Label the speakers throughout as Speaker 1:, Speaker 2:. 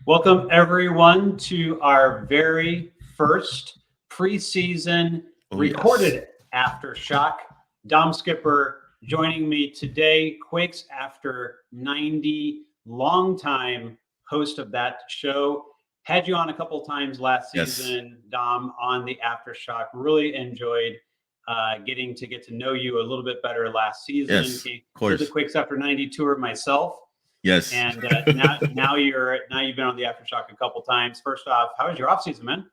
Speaker 1: Welcome, everyone, to our very first preseason
Speaker 2: Oh, yes.
Speaker 1: recorded aftershock. Dom Skipper joining me today, Quakes After 90, longtime host of that show. Had you on a couple times last
Speaker 2: Yes.
Speaker 1: season, Dom, on the aftershock. Really enjoyed getting to get to know you a little bit better last season.
Speaker 2: Yes. Of
Speaker 1: Did the
Speaker 2: course.
Speaker 1: Quakes After 90 tour myself.
Speaker 2: Yes.
Speaker 1: And now you've been on the aftershock a couple times. First off, how was your off season, man?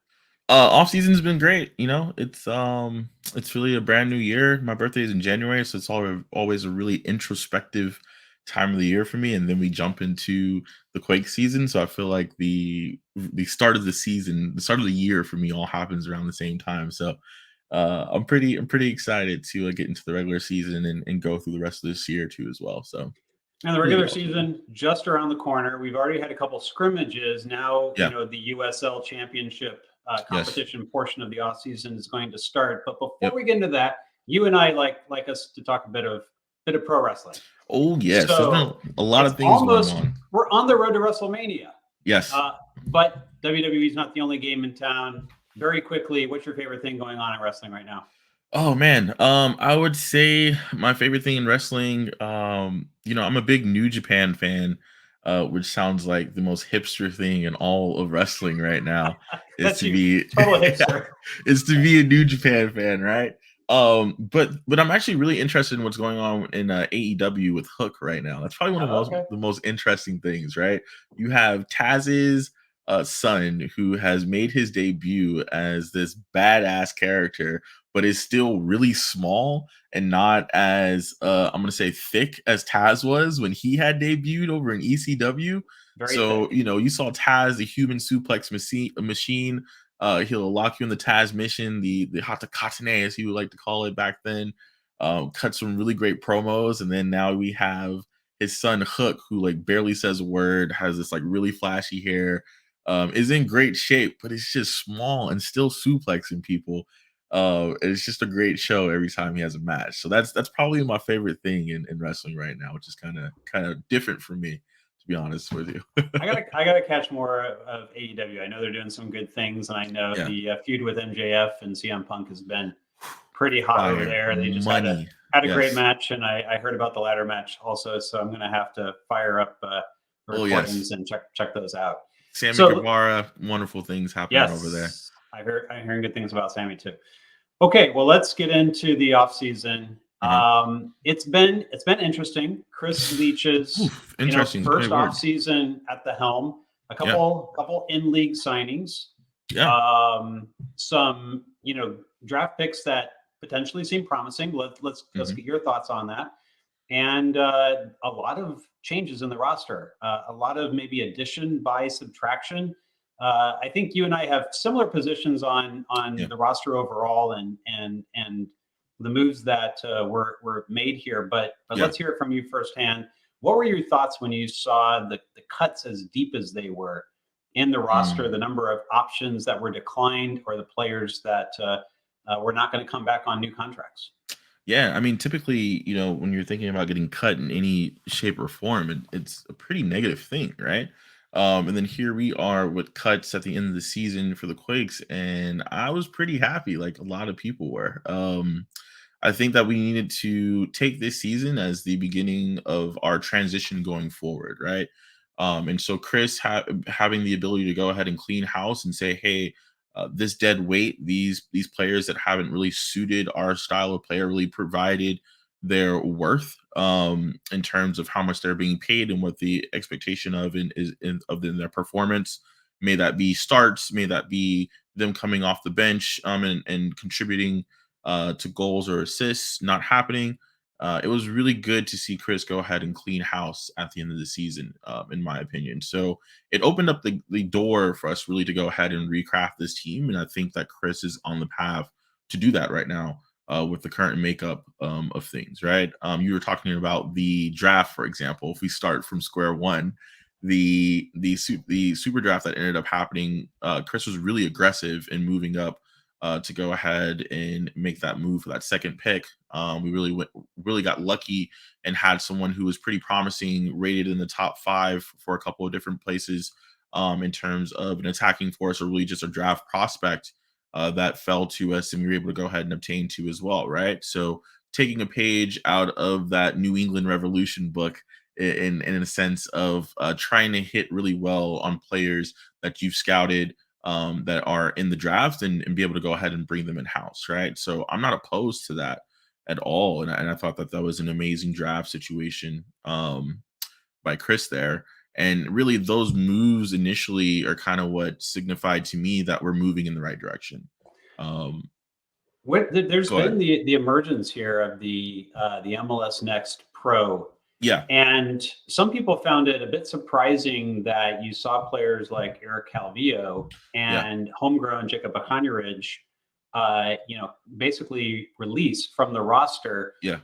Speaker 2: Off season's been great. It's really a brand new year. My birthday is in January, so it's always a really introspective time of the year for me. And then we jump into the Quake season. So I feel like the start of the season, the start of the year for me all happens around the same time. So I'm pretty excited to get into the regular season and go through the rest of this year too as well. So
Speaker 1: And the
Speaker 2: really
Speaker 1: regular
Speaker 2: all good.
Speaker 1: season just around the corner. We've already had a couple scrimmages. Now,
Speaker 2: Yeah.
Speaker 1: the USL championship
Speaker 2: Yes.
Speaker 1: competition portion of the off season is going to start. But before
Speaker 2: Yep.
Speaker 1: we get into that, you and I like us to talk a bit of pro wrestling.
Speaker 2: Oh yes. There's been
Speaker 1: So
Speaker 2: a lot
Speaker 1: it's
Speaker 2: of things going
Speaker 1: almost
Speaker 2: on.
Speaker 1: we're on the road to WrestleMania.
Speaker 2: Yes.
Speaker 1: But WWE is not the only game in town. Very quickly, what's your favorite thing going on in wrestling right now?
Speaker 2: Oh man, I would say my favorite thing in wrestling, I'm a big New Japan fan, which sounds like the most hipster thing in all of wrestling right now is
Speaker 1: That's
Speaker 2: to
Speaker 1: you,
Speaker 2: be
Speaker 1: total hipster.
Speaker 2: is to be a New Japan fan, right? But I'm actually really interested in what's going on in AEW with Hook right now. That's probably one of
Speaker 1: Okay.
Speaker 2: the most interesting things, right? You have Taz's son who has made his debut as this badass character but is still really small and not as I'm gonna say thick as Taz was when he had debuted over in ECW.
Speaker 1: Very
Speaker 2: So
Speaker 1: thick.
Speaker 2: you saw Taz, the human suplex machine. He'll lock you in the Taz mission, the Hatakatane as he would like to call it back then. Cut some really great promos, and then now we have his son Hook, who like barely says a word, has this like really flashy hair, is in great shape, but it's just small and still suplexing people. It's just a great show every time he has a match. So that's probably my favorite thing in wrestling right now, which is kind of different for me, to be honest with you.
Speaker 1: I gotta catch more of AEW. I know they're doing some good things, and I know
Speaker 2: Yeah,
Speaker 1: the feud with MJF and CM Punk has been pretty hot over
Speaker 2: fire
Speaker 1: there. They just had a
Speaker 2: money.
Speaker 1: had a great
Speaker 2: Yes.
Speaker 1: match, and I heard about the ladder match also. So I'm gonna have to fire up the
Speaker 2: Oh yes.
Speaker 1: recordings and check those out.
Speaker 2: Sammy
Speaker 1: So
Speaker 2: Guevara, wonderful things happening over there.
Speaker 1: yes, I'm hearing good things about Sammy too. Okay, well, let's get into the off season.
Speaker 2: Uh-huh.
Speaker 1: It's been interesting. Chris Leach's
Speaker 2: Oof, interesting.
Speaker 1: first
Speaker 2: Great
Speaker 1: off
Speaker 2: word.
Speaker 1: season at the helm. A
Speaker 2: Yeah.
Speaker 1: couple in league signings.
Speaker 2: Yeah.
Speaker 1: Some draft picks that potentially seem promising. Let's
Speaker 2: Hmm.
Speaker 1: get your thoughts on that. And a lot of changes in the roster. A lot of maybe addition by subtraction. I think you and I have similar positions on
Speaker 2: Yeah.
Speaker 1: the roster overall, and the moves that were made here. But
Speaker 2: Yeah.
Speaker 1: let's hear it from you firsthand. What were your thoughts when you saw the cuts as deep as they were in the roster,
Speaker 2: Mm.
Speaker 1: the number of options that were declined, or the players that were not going to come back on new contracts?
Speaker 2: Yeah, I mean, typically, when you're thinking about getting cut in any shape or form, it's a pretty negative thing, right? And then here we are with cuts at the end of the season for the Quakes, and I was pretty happy, like a lot of people were. I think that we needed to take this season as the beginning of our transition going forward, right? And so Chris having the ability to go ahead and clean house and say, hey, this dead weight, these players that haven't really suited our style of player, really provided their worth in terms of how much they're being paid and what the expectation of in their performance. May that be starts, may that be them coming off the bench and contributing to goals or assists not happening. It was really good to see Chris go ahead and clean house at the end of the season, in my opinion. So it opened up the door for us really to go ahead and recraft this team. And I think that Chris is on the path to do that right now with the current makeup of things, right? You were talking about the draft, for example. If we start from square one, the super draft that ended up happening, Chris was really aggressive in moving up to go ahead and make that move for that second pick. We really got lucky and had someone who was pretty promising, rated in the top 5 for a couple of different places in terms of an attacking force or really just a draft prospect that fell to us and we were able to go ahead and obtain two as well, right? So taking a page out of that New England Revolution book in a sense of trying to hit really well on players that you've scouted that are in the draft and be able to go ahead and bring them in house, right? So I'm not opposed to that at all, and I thought that that was an amazing draft situation by Chris there. And really, those moves initially are kind of what signified to me that we're moving in the right direction. Um,
Speaker 1: There's
Speaker 2: Go ahead.
Speaker 1: been the emergence here of the MLS Next Pro.
Speaker 2: Yeah,
Speaker 1: And some people found it a bit surprising that you saw players like Eric Calvillo
Speaker 2: yeah,
Speaker 1: and homegrown Jacob Akanyeridge, basically released from the roster
Speaker 2: yeah.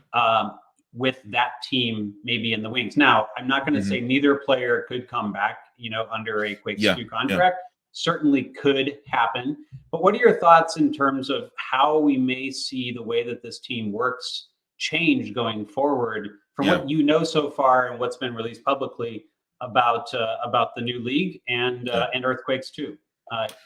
Speaker 1: with that team maybe in the wings. Now, I'm not going to
Speaker 2: Hmm.
Speaker 1: say neither player could come back, under a Quakes
Speaker 2: Yeah,
Speaker 1: 2
Speaker 2: yeah,
Speaker 1: contract. Certainly could happen. But what are your thoughts in terms of how we may see the way that this team works change going forward from
Speaker 2: yeah,
Speaker 1: what you know so far and what's been released publicly about the new league
Speaker 2: yeah,
Speaker 1: and Earthquakes 2?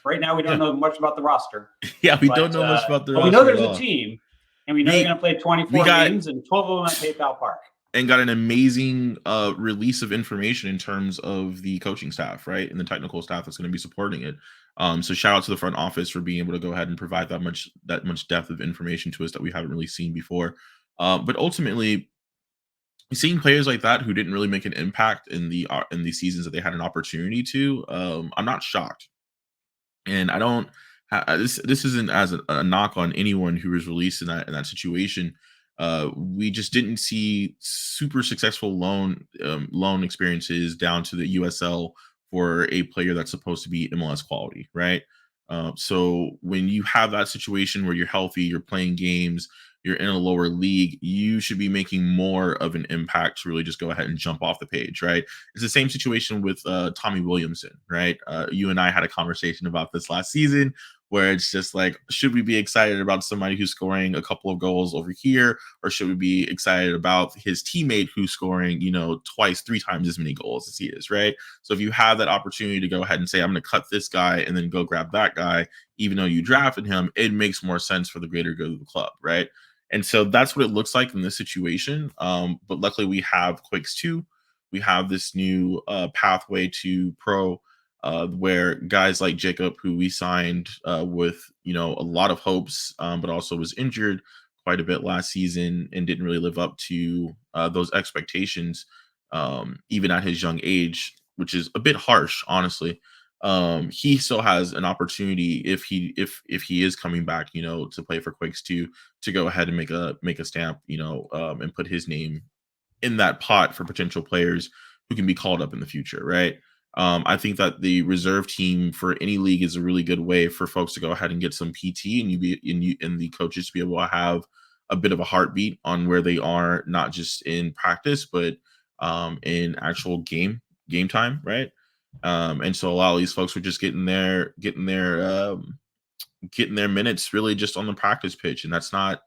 Speaker 1: Right now, we don't
Speaker 2: yeah.
Speaker 1: know much about the roster,
Speaker 2: Yeah, we don't
Speaker 1: but
Speaker 2: know much about the
Speaker 1: we know
Speaker 2: roster at
Speaker 1: there's a
Speaker 2: all.
Speaker 1: team, and we know they're going
Speaker 2: We
Speaker 1: to play
Speaker 2: we
Speaker 1: 24
Speaker 2: got
Speaker 1: games and 12 of them at PayPal Park.
Speaker 2: and got an amazing release of information in terms of the coaching staff, right, and the technical staff that's going to be supporting it. So shout out to the front office for being able to go ahead and provide that much depth of information to us that we haven't really seen before. But ultimately, seeing players like that who didn't really make an impact in the seasons that they had an opportunity to, I'm not shocked. And I don't this isn't as a knock on anyone who was released in that situation. We just didn't see super successful loan experiences down to the USL for a player that's supposed to be MLS quality, right? So when you have that situation where you're healthy, you're playing games, you're in a lower league, you should be making more of an impact to really just go ahead and jump off the page, right? It's the same situation with Tommy Williamson, right? You and I had a conversation about this last season where it's just like, should we be excited about somebody who's scoring a couple of goals over here, or should we be excited about his teammate who's scoring, twice, three times as many goals as he is, right? So if you have that opportunity to go ahead and say, I'm going to cut this guy and then go grab that guy, even though you drafted him, it makes more sense for the greater good of the club, right? And so that's what it looks like in this situation. But luckily, we have Quakes 2. We have this new pathway to pro where guys like Jacob, who we signed with, a lot of hopes, but also was injured quite a bit last season and didn't really live up to those expectations, even at his young age, which is a bit harsh, honestly. He still has an opportunity if he is coming back, to play for Quakes 2 to go ahead and make a stamp, and put his name in that pot for potential players who can be called up in the future, right? I think that the reserve team for any league is a really good way for folks to go ahead and get some PT and the coaches to be able to have a bit of a heartbeat on where they are, not just in practice, but in actual game time, right? And so a lot of these folks were just getting their minutes really just on the practice pitch, and that's not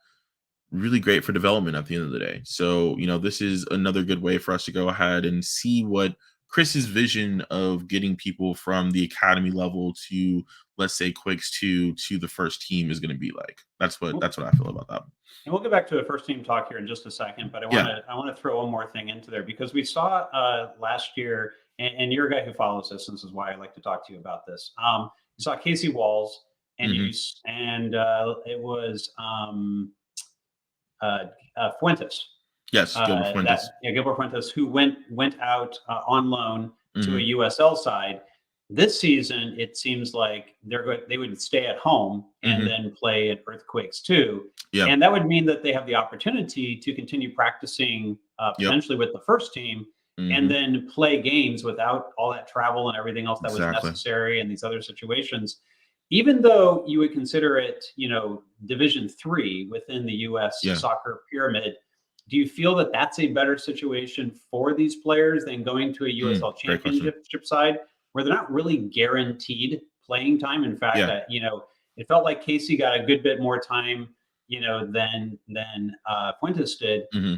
Speaker 2: really great for development at the end of the day. So, this is another good way for us to go ahead and see what Chris's vision of getting people from the academy level to, let's say, Quakes to the first team is going to be like. That's what I feel about that.
Speaker 1: And we'll get back to the first team talk here in just a second, but
Speaker 2: Yeah.
Speaker 1: I want to throw one more thing into there because we saw last year, and you're a guy who follows this, and this is why I like to talk to you about this. You saw Casey Walls, and
Speaker 2: Hmm.
Speaker 1: it was Fuentes.
Speaker 2: Yes, Gilbert Fuentes.
Speaker 1: Gilbert Fuentes, who went out on loan to a
Speaker 2: Hmm.
Speaker 1: USL side. This season, it seems like they would stay at home and
Speaker 2: Hmm.
Speaker 1: then play at Earthquakes 2,
Speaker 2: Yeah.
Speaker 1: and that would mean that they have the opportunity to continue practicing
Speaker 2: Yep.
Speaker 1: potentially with the first team, and
Speaker 2: Hmm.
Speaker 1: then play games without all that travel and everything else that was
Speaker 2: Exactly.
Speaker 1: necessary in these other situations. Even though you would consider it, Division 3 within the U.S.
Speaker 2: Yeah.
Speaker 1: soccer pyramid, do you feel that that's a better situation for these players than going to a USL
Speaker 2: Great question.
Speaker 1: championship side where they're not really guaranteed playing time? In fact,
Speaker 2: Yeah.
Speaker 1: it felt like Casey got a good bit more time, than Fuentes did.
Speaker 2: Hmm.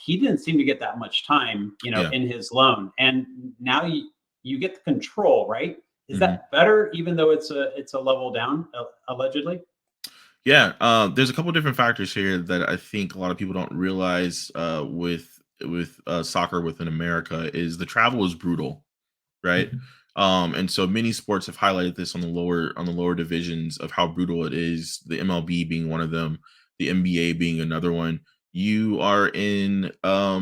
Speaker 1: He didn't seem to get that much time,
Speaker 2: Yeah.
Speaker 1: in his loan. And now you get the control, right? Is
Speaker 2: Mhm.
Speaker 1: that better, even though it's a level down, allegedly?
Speaker 2: Yeah, there's a couple different factors here that I think a lot of people don't realize with soccer within America is the travel is brutal, right? And so many sports have highlighted this on the lower divisions of how brutal it is. The MLB being one of them, the NBA being another one. You are in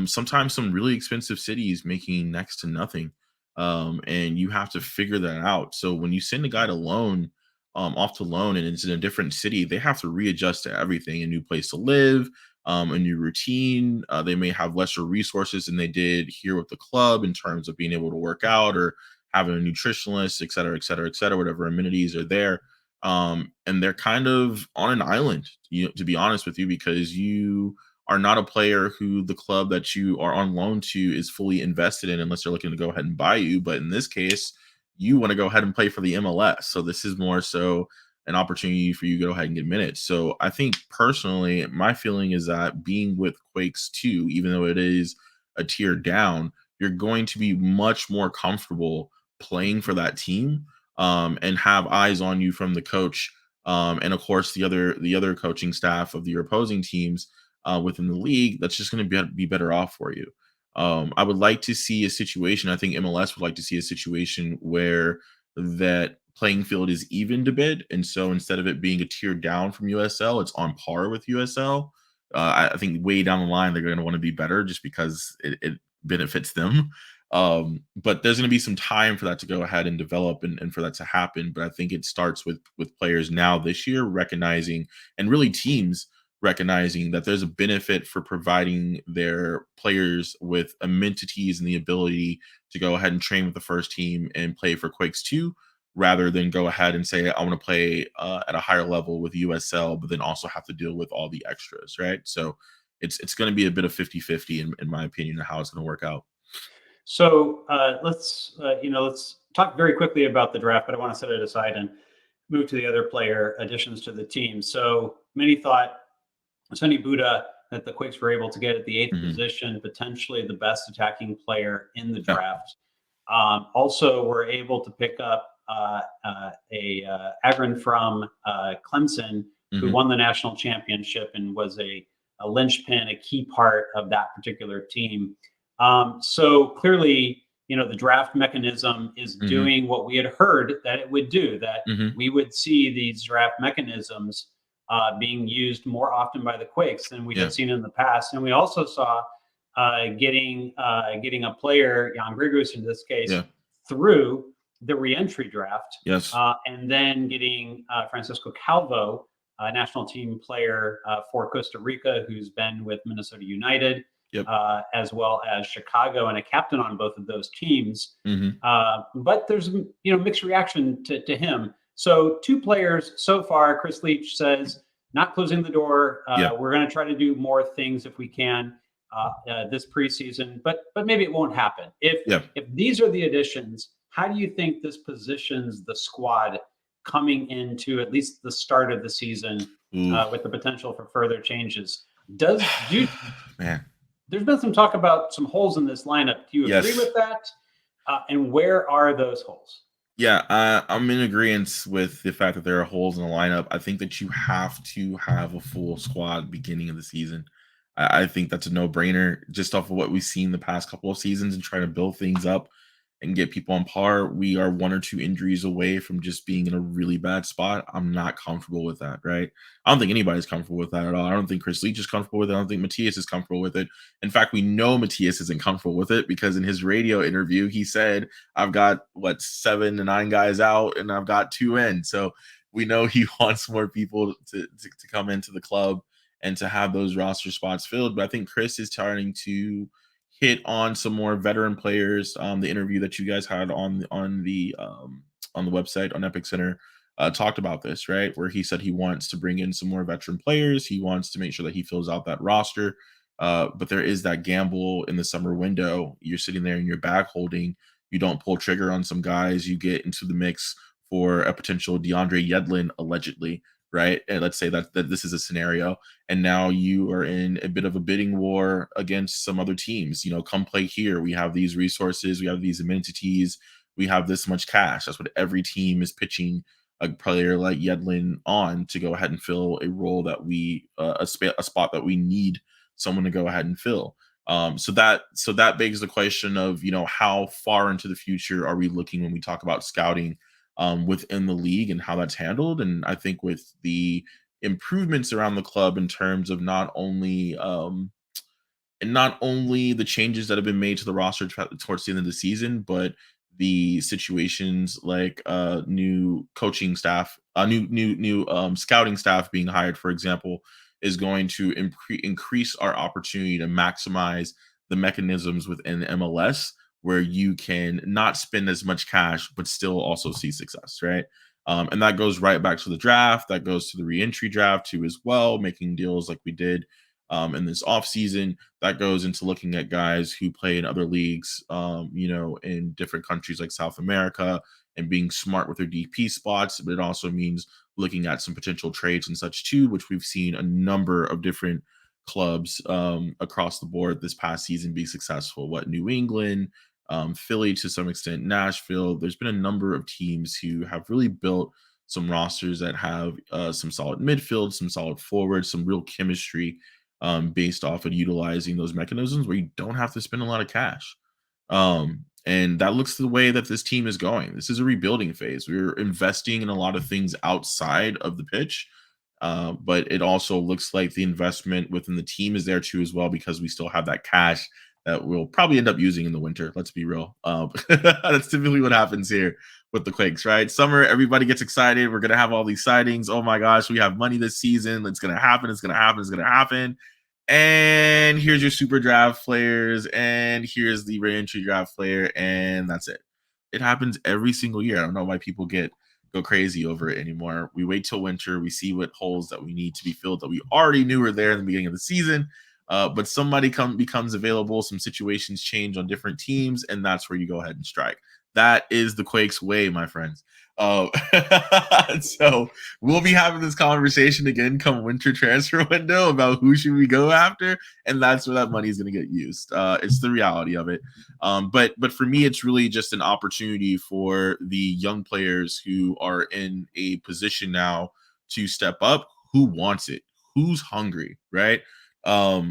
Speaker 2: sometimes some really expensive cities making next to nothing, and you have to figure that out. So when you send a guy to loan, off to loan, and it's in a different city, they have to readjust to everything: a new place to live, a new routine. They may have lesser resources than they did here with the club in terms of being able to work out or having a nutritionalist, et cetera, et cetera, et cetera, whatever amenities are there. And they're kind of on an island, to be honest with you, because you are not a player who the club that you are on loan to is fully invested in unless they're looking to go ahead and buy you. But in this case, you want to go ahead and play for the MLS. So this is more so an opportunity for you to go ahead and get minutes. So I think personally, my feeling is that being with Quakes 2, even though it is a tier down, you're going to be much more comfortable playing for that team, and have eyes on you from the coach, and of course the other coaching staff of your opposing teams within the league. That's just going to be better off for you. I would like to see a situation. I think MLS would like to see a situation where that playing field is evened a bit, and so instead of it being a tier down from USL, it's on par with USL. I think way down the line they're going to want to be better just because it benefits them. But there's going to be some time for that to go ahead and develop, and for that to happen. But I think it starts with players now this year recognizing, and really teams recognizing, that there's a benefit for providing their players with amenities and the ability to go ahead and train with the first team and play for Quakes 2, rather than go ahead and say, I want to play at a higher level with USL, but then also have to deal with all the extras, right? So it's going to be a bit of 50-50 in my opinion of how it's going to work out.
Speaker 1: So let's talk very quickly about the draft, but I want to set it aside and move to the other player additions to the team. So many thought Sonny Buddha that the Quakes were able to get at the eighth
Speaker 2: Hmm.
Speaker 1: position, potentially the best attacking player in the
Speaker 2: Yeah.
Speaker 1: draft. Also, were able to pick up Agron from Clemson, who
Speaker 2: Hmm.
Speaker 1: won the national championship and was a linchpin, a key part of that particular team. So clearly, the draft mechanism is
Speaker 2: Hmm.
Speaker 1: doing what we had heard that it would do, that
Speaker 2: Hmm.
Speaker 1: we would see these draft mechanisms being used more often by the Quakes than we
Speaker 2: Yeah.
Speaker 1: had seen in the past. And we also saw getting a player, Jan Grigus in this case,
Speaker 2: Yeah.
Speaker 1: through the reentry draft,
Speaker 2: Yes.
Speaker 1: and then getting Francisco Calvo, a national team player for Costa Rica, who's been with Minnesota United,
Speaker 2: Yep.
Speaker 1: as well as Chicago, and a captain on both of those teams.
Speaker 2: Hmm.
Speaker 1: But there's mixed reaction to him. So two players so far. Chris Leach says not closing the door.
Speaker 2: Yeah.
Speaker 1: We're going to try to do more things if we can this preseason, but maybe it won't happen.
Speaker 2: Yeah.
Speaker 1: If these are the additions, how do you think this positions the squad coming into at least the start of the season,
Speaker 2: Ooh.
Speaker 1: with the potential for further changes? Do you,
Speaker 2: Man.
Speaker 1: there's been some talk about some holes in this lineup. Do you agree
Speaker 2: Yes.
Speaker 1: with that? And where are those holes?
Speaker 2: Yeah, I'm in agreement with the fact that there are holes in the lineup. I think that you have to have a full squad beginning of the season. I think that's a no-brainer just off of what we've seen the past couple of seasons and trying to build things up and get people on par. We are one or two injuries away from just being in a really bad spot. I'm not comfortable with that, right? I don't think anybody's comfortable with that at all. I don't think Chris Leach is comfortable with it. I don't think Matthias is comfortable with it. In fact, we know Matthias isn't comfortable with it because in his radio interview, he said, I've got 7 to 9 guys out and I've got 2 in. So we know he wants more people to come into the club and to have those roster spots filled. But I think Chris is starting to hit on some more veteran players. The interview that you guys had on the website on Epicenter talked about this, right? Where he said he wants to bring in some more veteran players. He wants to make sure that he fills out that roster. But there is that gamble in the summer window. You're sitting there in your bag holding. You don't pull trigger on some guys. You get into the mix for a potential DeAndre Yedlin, allegedly, right? And let's say that this is a scenario, and now you are in a bit of a bidding war against some other teams. Come play here. We have these resources. We have these amenities. we have this much cash. That's what every team is pitching a player like Yedlin on to go ahead and fill a role that we a spot that we need someone to go ahead and fill. So that begs the question of, how far into the future are we looking when we talk about scouting within the league and how that's handled. And I think with the improvements around the club in terms of not only the changes that have been made to the roster towards the end of the season, but the situations like new coaching staff, new scouting staff being hired, for example, is going to increase our opportunity to maximize the mechanisms within MLS where you can not spend as much cash but still also see success, right? And that goes right back to the draft. That goes to the reentry draft too as well, making deals like we did in this offseason. That goes into looking at guys who play in other leagues, in different countries like South America, and being smart with their DP spots. But it also means looking at some potential trades and such too, which we've seen a number of different clubs across the board this past season be successful. New England, Philly to some extent, Nashville. There's been a number of teams who have really built some rosters that have some solid midfield, some solid forwards, some real chemistry based off of utilizing those mechanisms where you don't have to spend a lot of cash. And that looks the way that this team is going. This is a rebuilding phase. We're investing in a lot of things outside of the pitch, but it also looks like the investment within the team is there too as well, because we still have that cash that we'll probably end up using in the winter. Let's be real. That's typically what happens here with the Quakes, right? Summer, everybody gets excited. We're going to have all these sightings. Oh my gosh, we have money this season. It's going to happen. It's going to happen. It's going to happen. And here's your super draft players, and here's the reentry draft player, and that's it. It happens every single year. I don't know why people go crazy over it anymore. We wait till winter, we see what holes that we need to be filled that we already knew were there in the beginning of the season. But somebody becomes available, some situations change on different teams, and that's where you go ahead and strike. That is the Quakes way, my friends. So we'll be having this conversation again come winter transfer window about who should we go after, and that's where that money is going to get used. It's the reality of it. But for me, it's really just an opportunity for the young players who are in a position now to step up. Who wants it? Who's hungry, right? I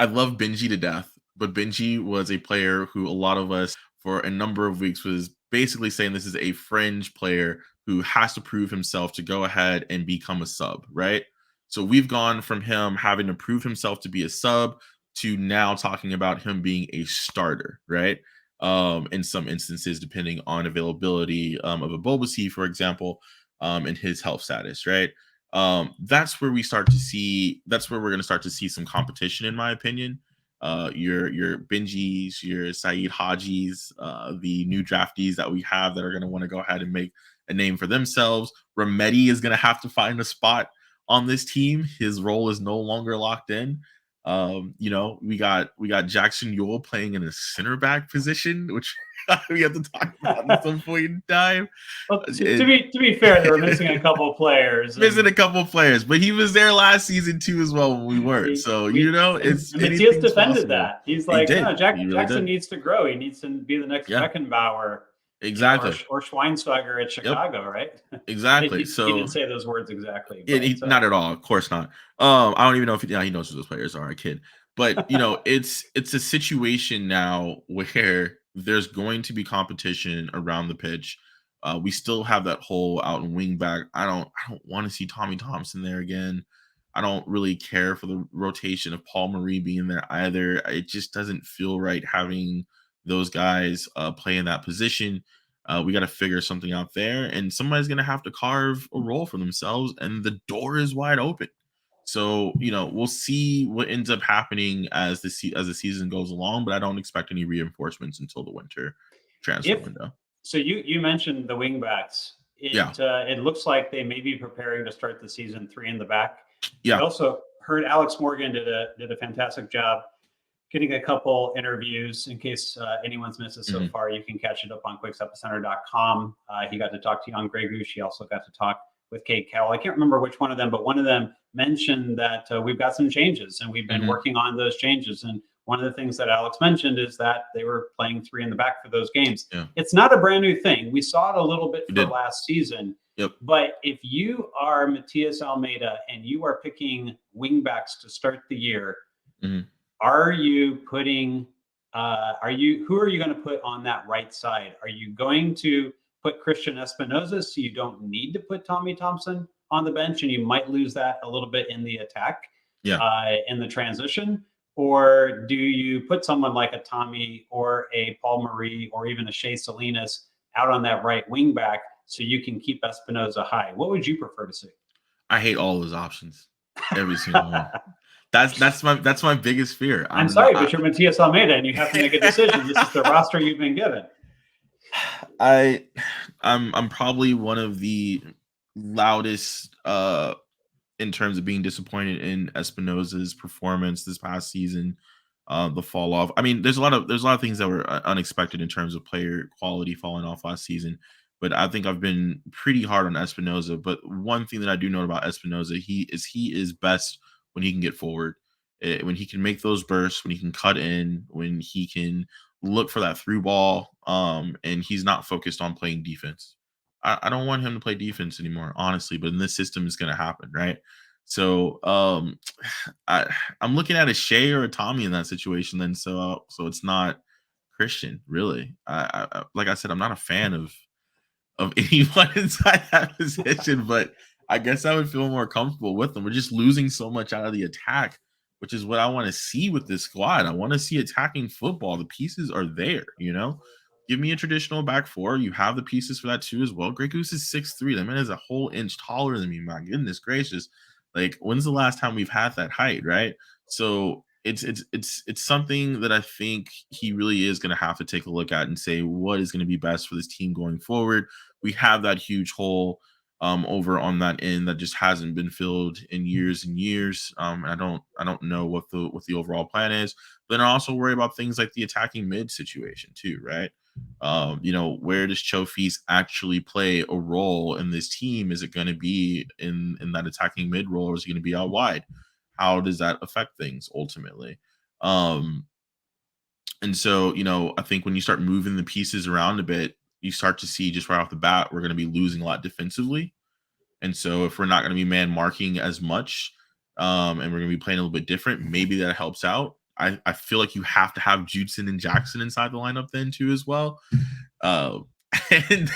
Speaker 2: love Benji to death, but Benji was a player who a lot of us for a number of weeks was basically saying this is a fringe player who has to prove himself to go ahead and become a sub, right? So we've gone from him having to prove himself to be a sub to now talking about him being a starter, right? In some instances, depending on availability of a Boba, for example, and his health status, right? That's where we're going to start to see some competition, in my opinion. Your Benjis, your Saeed Hajis, the new draftees that we have that are going to want to go ahead and make a name for themselves. Remedi is going to have to find a spot on this team. His role is no longer locked in. We got Jackson Yule playing in a center back position, which we have to talk about at some point in time.
Speaker 1: Well, to be fair, they were missing a couple of players.
Speaker 2: But he was there last season too as well when we weren't. It's
Speaker 1: Matthias defended that. He's like,
Speaker 2: no,
Speaker 1: Jackson needs to grow. He needs to be the next Beckenbauer.
Speaker 2: Exactly.
Speaker 1: Or Schweinsteiger at Chicago, right?
Speaker 2: Exactly.
Speaker 1: He didn't say those words exactly. But,
Speaker 2: not at all. Of course not. I don't even know if he knows who those players are. I kid. But it's a situation now where there's going to be competition around the pitch. We still have that hole out in wing back. I don't want to see Tommy Thompson there again. I don't really care for the rotation of Paul Marie being there either. It just doesn't feel right having those guys play in that position. We got to figure something out there, and somebody's going to have to carve a role for themselves, and the door is wide open. So, we'll see what ends up happening as the season goes along, but I don't expect any reinforcements until the winter transfer window.
Speaker 1: So you mentioned the wingbacks. It looks like they may be preparing to start the season 3 in the back.
Speaker 2: Yeah.
Speaker 1: I also heard Alex Morgan did a fantastic job getting a couple interviews. In case anyone's missed it so far, you can catch it up on quakesepicenter.com. He got to talk to Jan Gregush. He also got to talk with Kate Carroll. I can't remember which one of them, but one of them mentioned that we've got some changes and we've been working on those changes. And one of the things that Alex mentioned is that they were playing 3 in the back for those games.
Speaker 2: Yeah.
Speaker 1: It's not a brand new thing. We saw it a little bit
Speaker 2: We
Speaker 1: for
Speaker 2: did.
Speaker 1: last season.
Speaker 2: Yep.
Speaker 1: But if you are Matias Almeida and you are picking wingbacks to start the year, are you putting who are you going to put on that right side? Are you going to put Christian Espinoza so you don't need to put Tommy Thompson on the bench and you might lose that a little bit in the attack, in the transition? Or do you put someone like a Tommy or a Paul Marie or even a Shea Salinas out on that right wing back so you can keep Espinoza high? What would you prefer to see?
Speaker 2: I hate all those options. Every single one. That's my biggest fear.
Speaker 1: I'm sorry, but you're Matias Almeida and you have to make a decision. This is the roster you've been given.
Speaker 2: I'm probably one of the loudest in terms of being disappointed in Espinoza's performance this past season. The fall off. I mean, there's a lot of things that were unexpected in terms of player quality falling off last season. But I think I've been pretty hard on Espinoza. But one thing that I do know about Espinoza, he is best when he can get forward, when he can make those bursts, when he can cut in, when he can look for that through ball, and he's not focused on playing defense. I don't want him to play defense anymore, honestly. But in this system, it's going to happen, right? So I'm looking at a Shea or a Tommy in that situation. Then so it's not Christian, really. I like I said, I'm not a fan of anyone inside that position, but I guess I would feel more comfortable with them. We're just losing so much out of the attack, which is what I want to see with this squad. I want to see attacking football. The pieces are there, Give me a traditional back four. You have the pieces for that too as well. Grey Goose is 6'3". That man is a whole inch taller than me. My goodness gracious. Like, when's the last time we've had that height, right? So it's something that I think he really is going to have to take a look at and say what is going to be best for this team going forward. We have that huge hole over on that end that just hasn't been filled in years and years. I don't know what the overall plan is. But then I also worry about things like the attacking mid situation too, right? Where does Chofis actually play a role in this team? Is it going to be in that attacking mid role, or is it going to be out wide? How does that affect things ultimately? And so, I think when you start moving the pieces around a bit, you start to see just right off the bat, we're going to be losing a lot defensively. And so if we're not going to be man marking as much, and we're going to be playing a little bit different, maybe that helps out. I feel like you have to have Judson and Jackson inside the lineup then too as well. And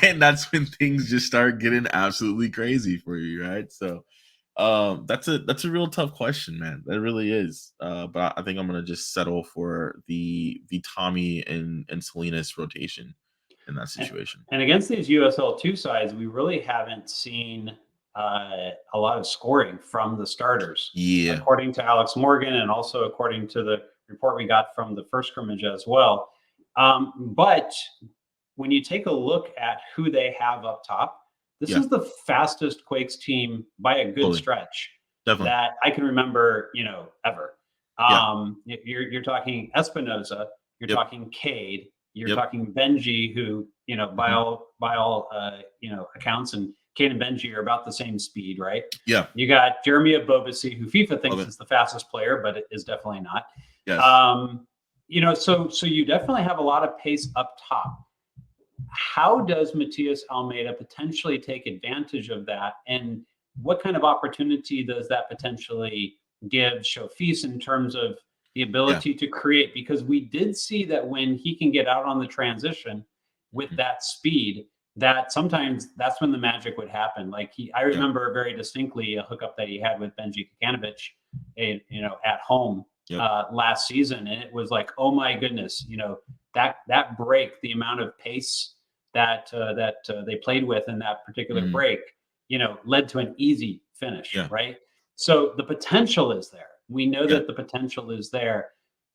Speaker 2: then that's when things just start getting absolutely crazy for you, right? So that's a real tough question, man. That really is. But I think I'm gonna just settle for the Tommy and Salinas rotation in that situation.
Speaker 1: And against these USL2 sides, we really haven't seen a lot of scoring from the starters.
Speaker 2: Yeah.
Speaker 1: According to Alex Morgan, and also according to the report we got from the first scrimmage as well. But when you take a look at who they have up top, this is the fastest Quakes team by a good stretch that I can remember, ever. You're talking Espinoza, you're talking Cade, you're talking Benji, who, by all accounts, and Cade and Benji are about the same speed, right?
Speaker 2: Yeah.
Speaker 1: You got Jeremy Abobasi, who FIFA thinks is the fastest player, but it is definitely not.
Speaker 2: Yes.
Speaker 1: So you definitely have a lot of pace up top. How does Matias Almeida potentially take advantage of that? And what kind of opportunity does that potentially give Chofis in terms of the ability to create? Because we did see that when he can get out on the transition with that speed, that sometimes that's when the magic would happen. Like I remember very distinctly a hookup that he had with Benji Kikanovic, at home last season. And it was like, oh my goodness, that break, the amount of pace that they played with in that particular break, led to an easy finish, right? So the potential is there. We know that the potential is there.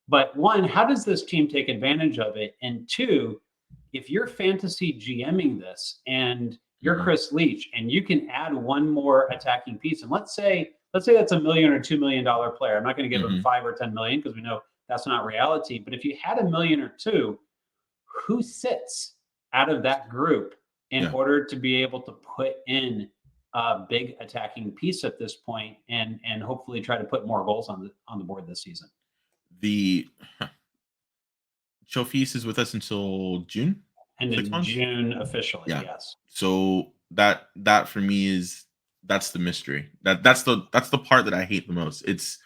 Speaker 1: But one, how does this team take advantage of it? And two, if you're fantasy GMing this and you're Chris Leach and you can add one more attacking piece, and let's say that's $1 million or $2 million player. I'm not going to give him 5 or 10 million because we know that's not reality. But if you had $1 million or $2 million, who sits out of that group in order to be able to put in a big attacking piece at this point and hopefully try to put more goals on the board this season?
Speaker 2: The Chofis is with us until June,
Speaker 1: And
Speaker 2: 6
Speaker 1: in
Speaker 2: months.
Speaker 1: June officially,
Speaker 2: Yeah.
Speaker 1: yes.
Speaker 2: So that for me is that's the mystery. That's the part that I hate the most. It's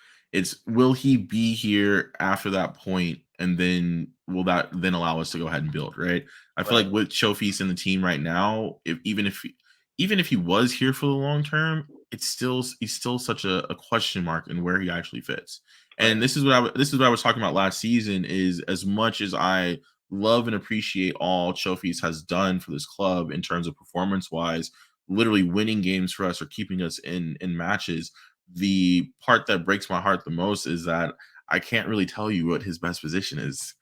Speaker 2: will he be here after that point, and then will that then allow us to go ahead and build, right? I feel
Speaker 1: Right.
Speaker 2: like with Chofis and the team right now, even if he was here for the long term, he's still such a question mark in where he actually fits.
Speaker 1: Right.
Speaker 2: And this is what I was talking about last season. Is as much as I love and appreciate all Chofis has done for this club in terms of performance wise, literally winning games for us or keeping us in matches. The part that breaks my heart the most is that I can't really tell you what his best position is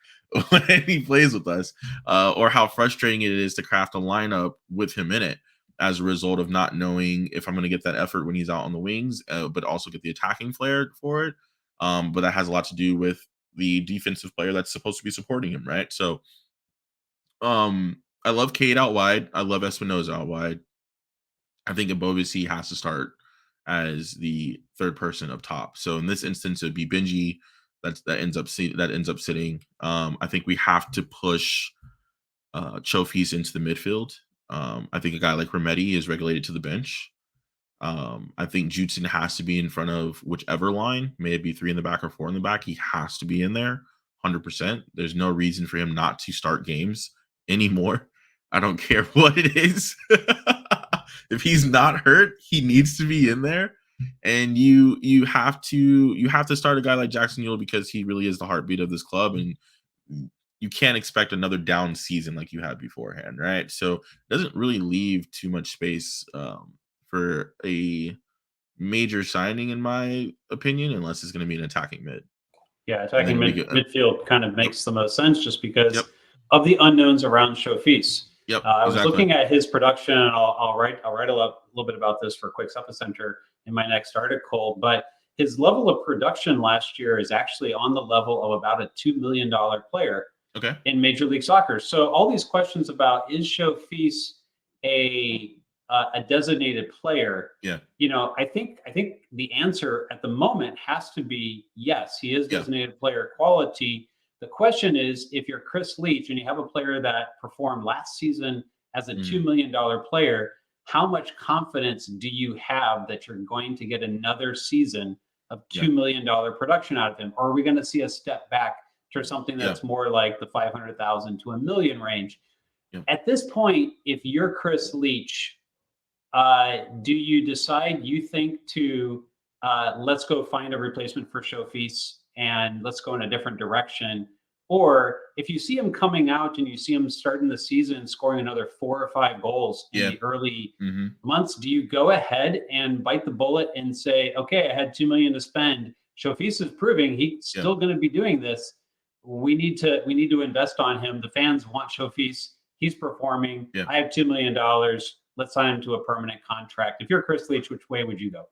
Speaker 2: when he plays with us, or how frustrating it is to craft a lineup with him in it as a result of not knowing if I'm going to get that effort when he's out on the wings, but also get the attacking flair for it. But that has a lot to do with the defensive player that's supposed to be supporting him, right? So I love Cade out wide. I love Espinoza out wide. I think Ibovisi has to start as the third person up top. So in this instance, it would be Benji that ends up sitting. I think we have to push Chofis into the midfield. I think a guy like Remedi is regulated to the bench. I think Judson has to be in front of whichever line, may it be 3 in the back or 4 in the back. He has to be in there 100%. There's no reason for him not to start games anymore. I don't care what it is. If he's not hurt, he needs to be in there. And you have to start a guy like Jackson Yule because he really is the heartbeat of this club, and you can't expect another down season like you had beforehand, right? So it doesn't really leave too much space for a major signing, in my opinion, unless it's going to be an attacking mid.
Speaker 1: Yeah,
Speaker 2: And
Speaker 1: attacking
Speaker 2: then we get,
Speaker 1: midfield kind of
Speaker 2: yep,
Speaker 1: makes the most sense just
Speaker 2: yep,
Speaker 1: because of the unknowns around Showfeast.
Speaker 2: yep,
Speaker 1: I was
Speaker 2: exactly.
Speaker 1: looking at his production, and I'll write a little bit about this for Quakes Epicenter in my next article. But his level of production last year is actually on the level of about a $2 million player
Speaker 2: Okay.
Speaker 1: in Major League Soccer. So all these questions about is Showfeast a a designated player,
Speaker 2: Yeah.
Speaker 1: I think the answer at the moment has to be yes, he is
Speaker 2: Yeah.
Speaker 1: designated player quality. The question is, if you're Chris Leach and you have a player that performed last season as a
Speaker 2: Mhm.
Speaker 1: $2 million player, how much confidence do you have that you're going to get another season of
Speaker 2: Yeah.
Speaker 1: $2 million production out of him? Or are we going to see a step back to something
Speaker 2: Yeah.
Speaker 1: that's more like the 500,000 to a million range?
Speaker 2: Yeah.
Speaker 1: At this point, if you're Chris Leach, do you decide you think to let's go find a replacement for Showfeast and let's go in a different direction? Or if you see him coming out and you see him starting the season scoring another 4 or 5 goals in
Speaker 2: Yeah.
Speaker 1: the early
Speaker 2: Hmm.
Speaker 1: months, do you go ahead and bite the bullet and say, okay, I had 2 million to spend. Showfeast is proving he's
Speaker 2: Yeah.
Speaker 1: still going to be doing this. We need to invest on him. The fans want Showfeast. He's performing.
Speaker 2: Yeah.
Speaker 1: I have $2 million. Let's sign him to a permanent contract. If you're Chris Leach, which way would you go?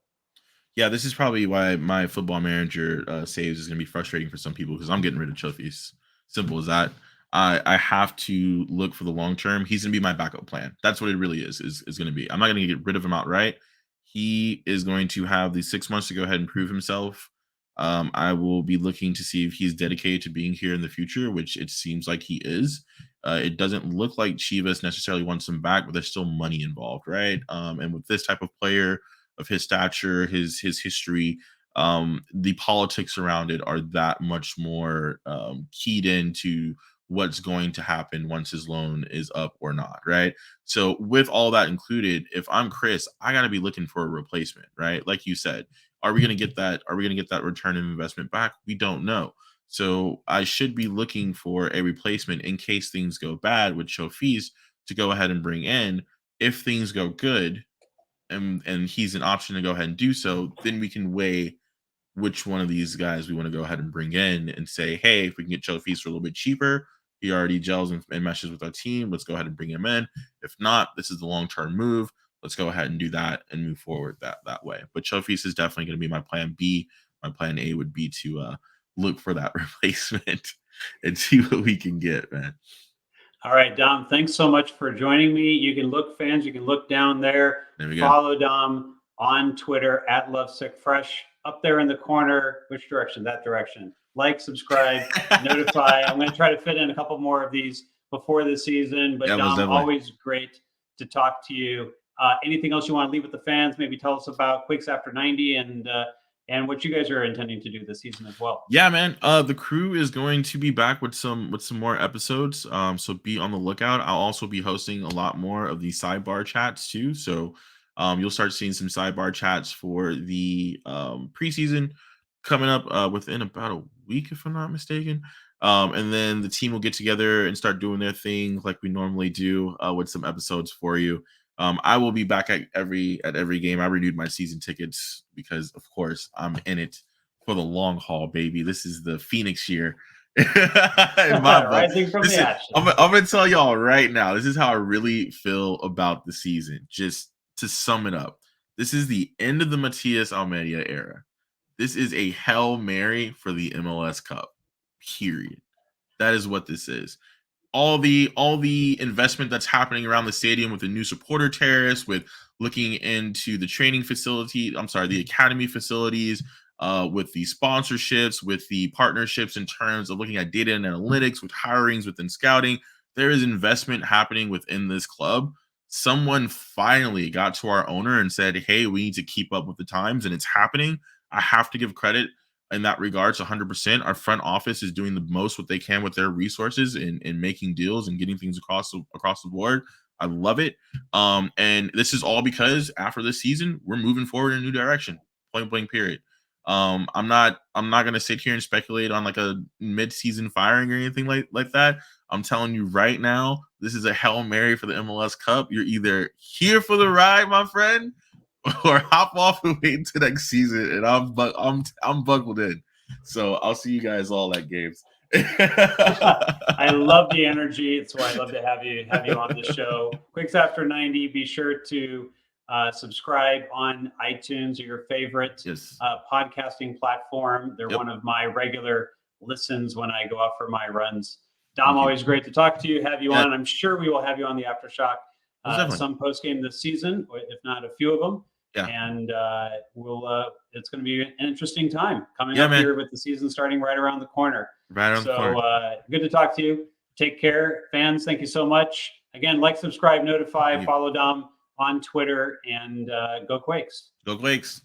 Speaker 2: Yeah, this is probably why my football manager saves is going to be frustrating for some people because I'm getting rid of trophies. Simple as that. I have to look for the long term. He's going to be my backup plan. That's what it really is going to be. I'm not going to get rid of him outright. He is going to have these 6 months to go ahead and prove himself. I will be looking to see if he's dedicated to being here in the future, which it seems like he is. It doesn't look like Chivas necessarily wants him back, but there's still money involved, right? And with this type of player, of his stature, his history, the politics around it are that much more keyed into what's going to happen once his loan is up or not, right? So with all that included, if I'm Chris, I got to be looking for a replacement, right? Like you said, are we going to get that? Are we going to get that return of investment back? We don't know. So I should be looking for a replacement in case things go bad with show fees to go ahead and bring in. If things go good, and he's an option to go ahead and do so, then we can weigh which one of these guys we want to go ahead and bring in and say, hey, if we can get Joe Feast for a little bit cheaper, he already gels and meshes with our team. Let's go ahead and bring him in. If not, this is the long-term move. Let's go ahead and do that and move forward that way. But Joe Feast is definitely going to be my plan B. My plan A would be to look for that replacement and see what we can get, man.
Speaker 1: All right, Dom, thanks so much for joining me. You can look, fans, you can look down there,
Speaker 2: There we go.
Speaker 1: follow Dom on Twitter at LovesickFresh. Up there in the corner, which direction? That direction. like, subscribe, notify. I'm going to try to fit in a couple more of these before the season. But
Speaker 2: Yeah, most
Speaker 1: Dom,
Speaker 2: definitely.
Speaker 1: always great to talk to you. Anything else you want to leave with the fans? Maybe tell us about Quakes After 90 and what you guys are intending to do this season as well.
Speaker 2: Yeah, man. The crew is going to be back with some more episodes. So be on the lookout. I'll also be hosting a lot more of the sidebar chats too. So you'll start seeing some sidebar chats for the preseason coming up within about a week, if I'm not mistaken. And then the team will get together and start doing their thing like we normally do with some episodes for you. I will be back at every game. I renewed my season tickets because, of course, I'm in it for the long haul, baby. This is the Phoenix year in my book.
Speaker 1: Rising from
Speaker 2: This
Speaker 1: the
Speaker 2: is,
Speaker 1: ashes.
Speaker 2: I'm gonna tell y'all right now. This is how I really feel about the season. Just to sum it up, this is the end of the Matias Almeida era. This is a Hail Mary for the MLS Cup. Period. That is what this is. All the investment that's happening around the stadium with the new supporter terrace, with looking into the training facility, I'm sorry, the academy facilities, with the sponsorships, with the partnerships in terms of looking at data and analytics, with hirings within scouting. There is investment happening within this club. Someone finally got to our owner and said, hey, we need to keep up with the times, and it's happening. I have to give credit in that regards 100%. Our front office is doing the most what they can with their resources in making deals and getting things across the board. I love it. And this is all because after this season, we're moving forward in a new direction. Point blank period. I'm not gonna sit here and speculate on like a mid-season firing or anything like that. I'm telling you right now, this is a Hail Mary for the MLS Cup. You're either here for the ride, my friend, or hop off and wait until next season. And I'm buckled in. So I'll see you guys all at games.
Speaker 1: I love the energy. It's why I love to have you on the show. Quakes After 90. Be sure to subscribe on iTunes or your favorite
Speaker 2: Yes.
Speaker 1: podcasting platform. They're
Speaker 2: Yep.
Speaker 1: one of my regular listens when I go out for my runs. Dom,
Speaker 2: Thank you.
Speaker 1: always great to talk to you, have you
Speaker 2: Yeah.
Speaker 1: on. I'm sure we will have you on the Aftershock
Speaker 2: Most definitely.
Speaker 1: some post game this season, if not a few of them.
Speaker 2: Yeah.
Speaker 1: And it's going to be an interesting time coming
Speaker 2: Yeah,
Speaker 1: up
Speaker 2: man.
Speaker 1: here with the season starting right around the corner.
Speaker 2: Right around the corner.
Speaker 1: So good to talk to you. Take care, fans. Thank you so much. Again, like, subscribe, notify,
Speaker 2: Thank you.
Speaker 1: follow Dom on Twitter, and go Quakes.
Speaker 2: Go Quakes.